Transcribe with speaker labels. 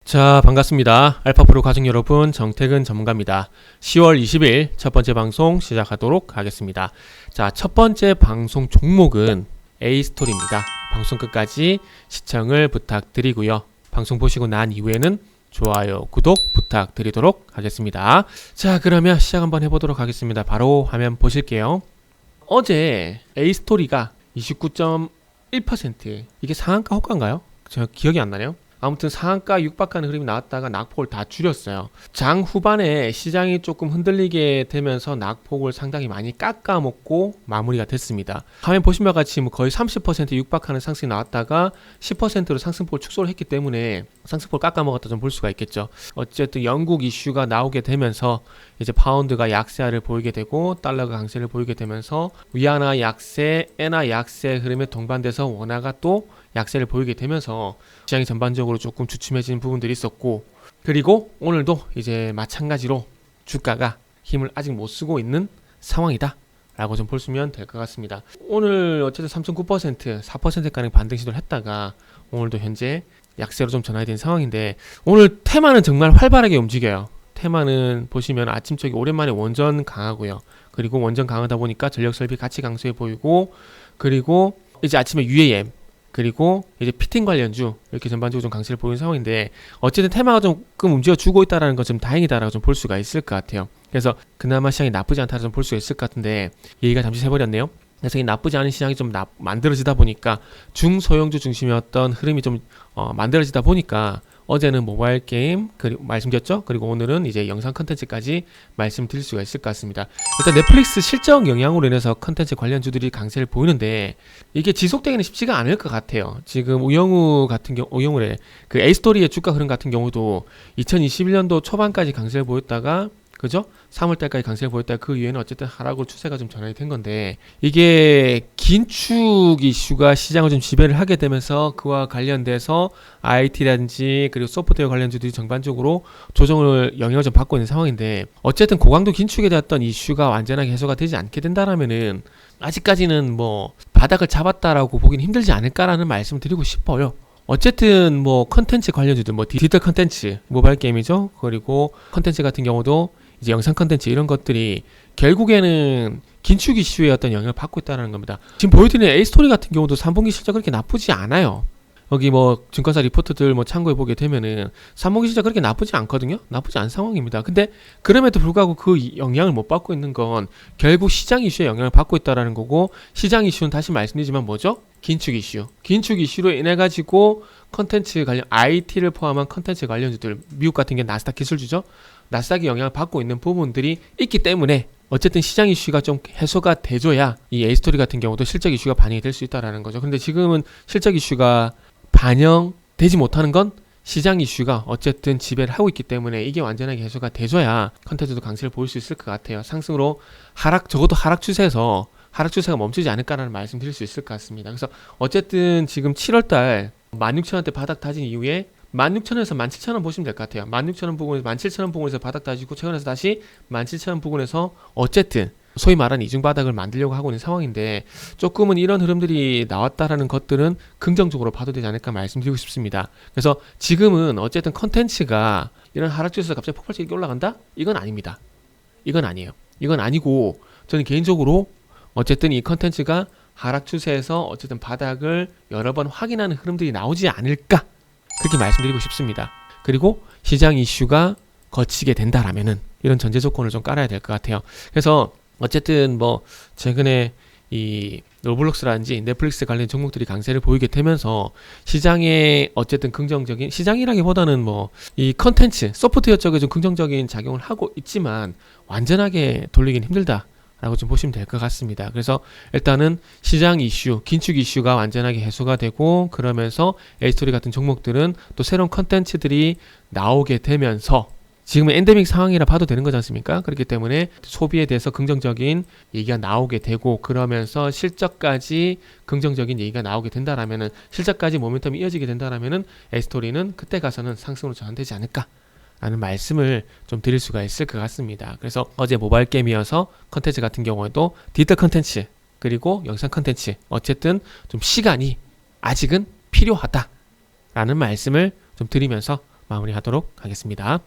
Speaker 1: 자, 반갑습니다. 알파프로 가족 여러분, 정태근 전문가입니다. 10월 20일 첫 번째 방송 시작하도록 하겠습니다. 자, 첫 번째 방송 종목은 A스토리입니다. 방송 끝까지 시청을 부탁드리고요. 방송 보시고 난 이후에는 좋아요, 구독 부탁드리도록 하겠습니다. 자, 그러면 시작 한번 해보도록 하겠습니다. 바로 화면 보실게요. 어제 A스토리가 29.1% 이게 상한가 호가인가요? 제가 기억이 안 나네요. 아무튼 상한가 육박하는 흐름이 나왔다가 낙폭을 다 줄였어요. 장 후반에 시장이 조금 흔들리게 되면서 낙폭을 상당히 많이 깎아먹고 마무리가 됐습니다. 화면 보신 바와 같이 거의 30% 육박하는 상승이 나왔다가 10%로 상승폭을 축소를 했기 때문에 상승폭을 깎아먹었다 좀 볼 수가 있겠죠. 어쨌든 영국 이슈가 나오게 되면서 이제 파운드가 약세를 보이게 되고 달러가 강세를 보이게 되면서 위안화 약세, 엔화 약세 흐름에 동반돼서 원화가 또 약세를 보이게 되면서 시장이 전반적으로 조금 주춤해진 부분들이 있었고, 그리고 오늘도 이제 마찬가지로 주가가 힘을 아직 못 쓰고 있는 상황이다 라고 좀 보시면 될 것 같습니다. 오늘 어쨌든 3.9% 4%가량 반등 시도를 했다가 오늘도 현재 약세로 좀 전환이 된 상황인데, 오늘 테마는 정말 활발하게 움직여요. 테마는 보시면 아침 쪽에 오랜만에 원전 강하고요. 그리고 원전 강하다 보니까 전력 설비 같이 강소해 보이고, 그리고 이제 아침에 UAM, 그리고 이제 피팅 관련주 이렇게 전반적으로 좀 강세를 보이는 상황인데, 어쨌든 테마가 조금 움직여주고 있다는 건 좀 다행이다라고 좀 볼 수가 있을 것 같아요. 그래서 그나마 시장이 나쁘지 않다고 좀 볼 수가 있을 것 같은데, 얘기가 잠시 새버렸네요. 그래서 이 나쁘지 않은 시장이 좀 만들어지다 보니까 중소형주 중심이었던 흐름이 좀 만들어지다 보니까 어제는 모바일 게임 그리고 말씀드렸죠. 그리고 오늘은 이제 영상 컨텐츠까지 말씀드릴 수가 있을 것 같습니다. 일단 넷플릭스 실적 영향으로 인해서 컨텐츠 관련주들이 강세를 보이는데, 이게 지속되기는 쉽지가 않을 것 같아요. 지금 우영우 같은 경우, 우영우래 그 A스토리의 주가 흐름 같은 경우도 2021년도 초반까지 강세를 보였다가, 그죠? 3월달까지 강세를 보였다가 그 이후에는 어쨌든 하락으로 추세가 좀 전환이 된 건데, 이게 긴축 이슈가 시장을 좀 지배를 하게 되면서 그와 관련돼서 IT라든지 그리고 소프트웨어 관련주들이 전반적으로 조정을 영향을 좀 받고 있는 상황인데, 어쨌든 고강도 긴축에 대한 이슈가 완전하게 해소가 되지 않게 된다라면은 아직까지는 뭐 바닥을 잡았다라고 보기는 힘들지 않을까라는 말씀을 드리고 싶어요. 어쨌든 뭐 컨텐츠 관련주들, 뭐 디지털 컨텐츠, 모바일 게임이죠. 그리고 컨텐츠 같은 경우도 이제 영상 컨텐츠 이런 것들이 결국에는 긴축 이슈의 어떤 영향을 받고 있다는 겁니다. 지금 보여드리는 A스토리 같은 경우도 3분기 실적 그렇게 나쁘지 않아요. 여기 뭐 증권사 리포트들 뭐 참고해 보게 되면은 3분기 실적 그렇게 나쁘지 않거든요. 나쁘지 않은 상황입니다. 근데 그럼에도 불구하고 그 영향을 못 받고 있는 건 결국 시장 이슈의 영향을 받고 있다라는 거고, 시장 이슈는 다시 말씀드리지만 뭐죠? 긴축 이슈. 긴축 이슈로 인해 가지고 컨텐츠 관련 IT를 포함한 컨텐츠 관련주들, 미국 같은 게 나스닥 기술주죠. 나스닥이 영향을 받고 있는 부분들이 있기 때문에 어쨌든 시장 이슈가 좀 해소가 돼줘야 이 A스토리 같은 경우도 실적 이슈가 반영이 될 수 있다라는 거죠. 근데 지금은 실적 이슈가 반영되지 못하는 건 시장 이슈가 어쨌든 지배를 하고 있기 때문에 이게 완전하게 해소가 돼줘야 컨텐츠도 강세를 보일 수 있을 것 같아요. 상승으로 적어도 하락 추세에서 하락 추세가 멈추지 않을까라는 말씀 드릴 수 있을 것 같습니다. 그래서 어쨌든 지금 7월달 16,000원대 바닥 다진 이후에 16,000원에서 17,000원 보시면 될 것 같아요. 16,000원 부근에서 17,000원 부근에서 바닥 다지고 최근에서 다시 17,000원 부근에서 어쨌든 소위 말하는 이중바닥을 만들려고 하고 있는 상황인데, 조금은 이런 흐름들이 나왔다라는 것들은 긍정적으로 봐도 되지 않을까 말씀드리고 싶습니다. 그래서 지금은 어쨌든 컨텐츠가 이런 하락 추세에서 갑자기 폭발적이게 올라간다? 이건 아닙니다. 이건 아니에요. 이건 아니고, 저는 개인적으로 어쨌든 이 컨텐츠가 하락 추세에서 어쨌든 바닥을 여러 번 확인하는 흐름들이 나오지 않을까, 그렇게 말씀드리고 싶습니다. 그리고 시장 이슈가 거치게 된다라면은 이런 전제 조건을 좀 깔아야 될 것 같아요. 그래서 어쨌든 뭐 최근에 이 로블록스라든지 넷플릭스 관련 종목들이 강세를 보이게 되면서 시장에 어쨌든 긍정적인, 시장이라기보다는 뭐 이 컨텐츠 소프트웨어 쪽에 좀 긍정적인 작용을 하고 있지만 완전하게 돌리긴 힘들다 라고 좀 보시면 될 것 같습니다. 그래서 일단은 시장 이슈, 긴축 이슈가 완전하게 해소가 되고, 그러면서 A스토리 같은 종목들은 또 새로운 컨텐츠들이 나오게 되면서 지금은 엔데믹 상황이라 봐도 되는 거지 않습니까? 그렇기 때문에 소비에 대해서 긍정적인 얘기가 나오게 되고 그러면서 실적까지 긍정적인 얘기가 나오게 된다라면은 실적까지 모멘텀이 이어지게 된다라면은 에스토리는 그때 가서는 상승으로 전환되지 않을까? 라는 말씀을 좀 드릴 수가 있을 것 같습니다. 그래서 어제 모바일 게임이어서 컨텐츠 같은 경우에도 디지털 컨텐츠 그리고 영상 컨텐츠 어쨌든 좀 시간이 아직은 필요하다라는 말씀을 좀 드리면서 마무리하도록 하겠습니다.